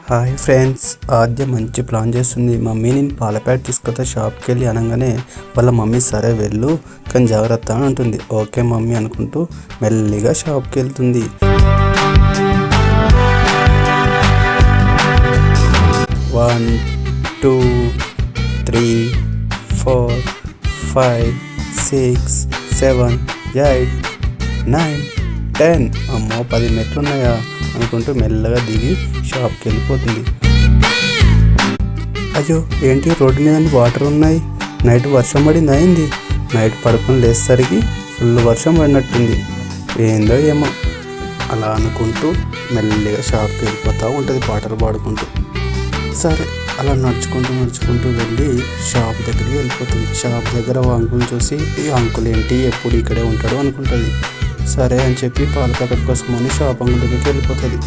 Hi friends, ఆద్య మంచి plan చేస్తుంది. Mummy నేను పాల ప్యాకెట్ తీసుకొస్తా షాప్కి వెళ్ళి అనగానే వాళ్ళ మమ్మీ సరే వెళ్ళు కానీ జాగ్రత్త అని అంటుంది. ఓకే మమ్మీ అనుకుంటూ మెల్లిగా షాప్కి వెళ్తుంది. 1 2 3 4 5 6 7 8 9 10 అమ్మో 10 మెట్లు ఉన్నాయా అనుకుంటూ మెల్లగా దిగి షాప్కి వెళ్ళిపోతుంది. అయ్యో ఏంటి రోడ్డు మీద వాటర్ ఉన్నాయి, నైట్ వర్షం పడింది అయింది. నైట్ పడుకొని లేచేసరికి ఫుల్ వర్షం పడినట్టుంది, ఏందో ఏమో అలా అనుకుంటూ మెల్లిగా షాప్కి వెళ్ళిపోతూ ఉంటుంది పాటలు పాడుకుంటూ. సరే అలా నడుచుకుంటూ వెళ్ళి షాప్ దగ్గరికి వెళ్ళిపోతుంది. షాప్ దగ్గర అంకుల్ చూసి ఈ అంకుల్ ఏంటి ఎప్పుడు ఇక్కడే ఉంటాడు అనుకుంటుంది. సరే అని చెప్పి పాల ప్యాకెట్ కోసం అని షాప్ అంకుల్ దగ్గరికి వెళ్ళిపోతుంది.